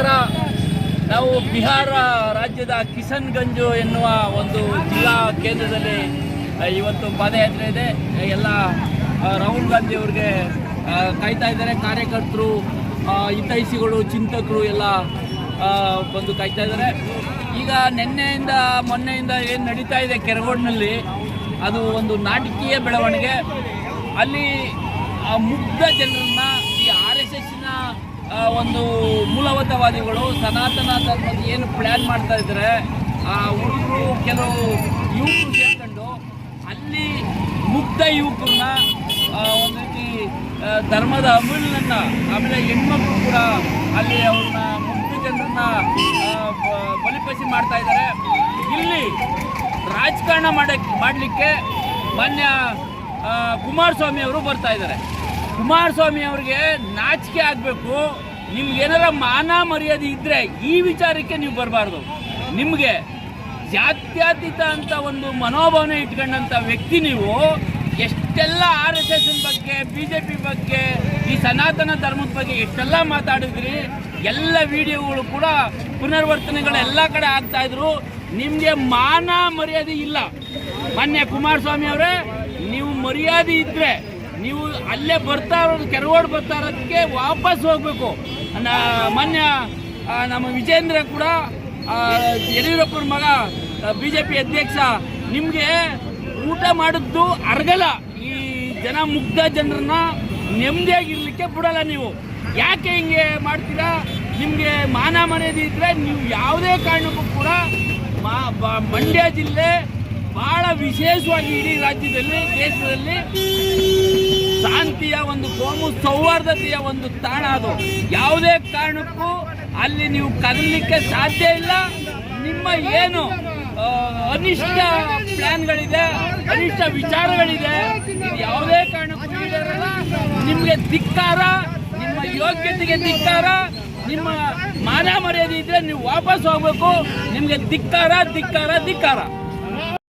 ನಮಸ್ಕಾರ. ನಾವು ಬಿಹಾರ ರಾಜ್ಯದ ಕಿಶನ್ಗಂಜ್ ಎನ್ನುವ ಒಂದು ಜಿಲ್ಲಾ ಕೇಂದ್ರದಲ್ಲಿ ಇವತ್ತು ಪಾದಯಾತ್ರೆ ಇದೆ. ಎಲ್ಲ ರಾಹುಲ್ ಗಾಂಧಿ ಅವ್ರಿಗೆ ಕಾಯ್ತಾ ಇದ್ದಾರೆ. ಕಾರ್ಯಕರ್ತರು, ಹಿತೈಷಿಗಳು, ಚಿಂತಕರು ಎಲ್ಲ ಬಂದು ಕಾಯ್ತಾ ಇದ್ದಾರೆ. ಈಗ ಮೊನ್ನೆಯಿಂದ ಏನು ನಡೀತಾ ಇದೆ ಕೆರಗೋಡಿನಲ್ಲಿ, ಅದು ಒಂದು ನಾಟಕೀಯ ಬೆಳವಣಿಗೆ. ಅಲ್ಲಿ ಮುಗ್ಧ ಜನರನ್ನ ಈ RSSನ ಒಂದು ಮೂಲಭೂತವಾದಿಗಳು ಸನಾತನ ಧರ್ಮದ ಏನು ಪ್ಲ್ಯಾನ್ ಮಾಡ್ತಾ ಇದ್ದಾರೆ, ಆ ಹುಡುಗರು ಕೆಲವು ಯುವಕರು ಸೇರ್ಕೊಂಡು ಅಲ್ಲಿ ಮುಗ್ಧ ಯುವಕರನ್ನ ಒಂದು ರೀತಿ ಧರ್ಮದ ಅಮೂಲ್ಯನ್ನ, ಆಮೇಲೆ ಹೆಣ್ಮಕ್ಳು ಕೂಡ ಅಲ್ಲಿ ಅವ್ರನ್ನ ಮುಗ್ಧ ಜನರನ್ನ ಬಲಿಪಶಿ ಮಾಡ್ತಾ ಇದ್ದಾರೆ. ಇಲ್ಲಿ ರಾಜಕಾರಣ ಮಾಡಲಿಕ್ಕೆ ಮಾನ್ಯ ಕುಮಾರಸ್ವಾಮಿ ಅವರು ಬರ್ತಾ ಇದ್ದಾರೆ. ಕುಮಾರಸ್ವಾಮಿ ಅವ್ರಿಗೆ ನಾಚಿಕೆ ಆಗಬೇಕು. ನಿಮ್ಗೇನಾರ ಮಾನ ಮರ್ಯಾದೆ ಇದ್ದರೆ ಈ ವಿಚಾರಕ್ಕೆ ನೀವು ಬರಬಾರ್ದು. ನಿಮಗೆ ಜಾತ್ಯತೀತ ಅಂತ ಒಂದು ಮನೋಭಾವನೆ ಇಟ್ಕೊಂಡಂಥ ವ್ಯಕ್ತಿ ನೀವು ಎಷ್ಟೆಲ್ಲ RSS ಬಗ್ಗೆ, BJP ಬಗ್ಗೆ, ಈ ಸನಾತನ ಧರ್ಮದ ಬಗ್ಗೆ ಎಷ್ಟೆಲ್ಲ ಮಾತಾಡಿದ್ರಿ. ಎಲ್ಲ ವಿಡಿಯೋಗಳು ಕೂಡ ಪುನರ್ವರ್ತನೆಗಳು ಎಲ್ಲ ಕಡೆ ಆಗ್ತಾಯಿದ್ರು. ನಿಮಗೆ ಮಾನ ಮರ್ಯಾದೆ ಇಲ್ಲ. ಮಾನ್ಯ ಕುಮಾರಸ್ವಾಮಿ ಅವರೇ, ನೀವು ಮರ್ಯಾದೆ ಇದ್ದರೆ ನೀವು ಅಲ್ಲೇ ಬರ್ತಾ ಇರೋದು, ಕೆರಗೋಡು ಬರ್ತಾ ಇರೋದಕ್ಕೆ ವಾಪಸ್ ಹೋಗಬೇಕು. ಮಾನ್ಯ ನಮ್ಮ ವಿಜೇಂದ್ರ ಕೂಡ ಯಡಿಯೂರಪ್ಪನ ಮಗ, BJP ಅಧ್ಯಕ್ಷ, ನಿಮಗೆ ಊಟ ಮಾಡಿದ್ದು ಅರ್ಗಲ್ಲ. ಈ ಮುಗ್ಧ ಜನರನ್ನ ನೆಮ್ಮದಿಯಾಗಿರ್ಲಿಕ್ಕೆ ಬಿಡಲ್ಲ. ನೀವು ಯಾಕೆ ಹಿಂಗೆ ಮಾಡ್ತೀರಾ? ನಿಮಗೆ ಮಾನ ಮರ್ಯಾದೆ ಇದ್ದರೆ ನೀವು ಯಾವುದೇ ಕಾರಣಕ್ಕೂ ಕೂಡ ಮಂಡ್ಯ ಜಿಲ್ಲೆ ಬಹಳ ವಿಶೇಷವಾಗಿ ಇಡೀ ರಾಜ್ಯದಲ್ಲಿ, ದೇಶದಲ್ಲಿ ಶಾಂತಿಯ ಒಂದು, ಕೋಮು ಸೌಹಾರ್ದತೆಯ ಒಂದು ತಾಣ. ಅದು ಯಾವುದೇ ಕಾರಣಕ್ಕೂ ಅಲ್ಲಿ ನೀವು ಕದಲಿಕ್ಕೆ ಸಾಧ್ಯ ಇಲ್ಲ. ನಿಮ್ಮ ಏನು ಅನಿಷ್ಟ ಪ್ಲಾನ್ಗಳಿದೆ, ಅನಿಷ್ಟ ವಿಚಾರಗಳಿದೆ, ಇದು ಯಾವುದೇ ಕಾರಣಕ್ಕೂ ಈಡೇರಲ್ಲ. ನಿಮಗೆ ಧಿಕ್ಕಾರ, ನಿಮ್ಮ ಯೋಗ್ಯತೆಗೆ ಧಿಕ್ಕಾರ. ನಿಮ್ಮ ಮಾನ ಮರ್ಯಾದೆ ಇದ್ದರೆ ನೀವು ವಾಪಸ್ ಹೋಗಬೇಕು. ನಿಮಗೆ ಧಿಕ್ಕಾರ, ಧಿಕ್ಕಾರ, ಧಿಕ್ಕಾರ.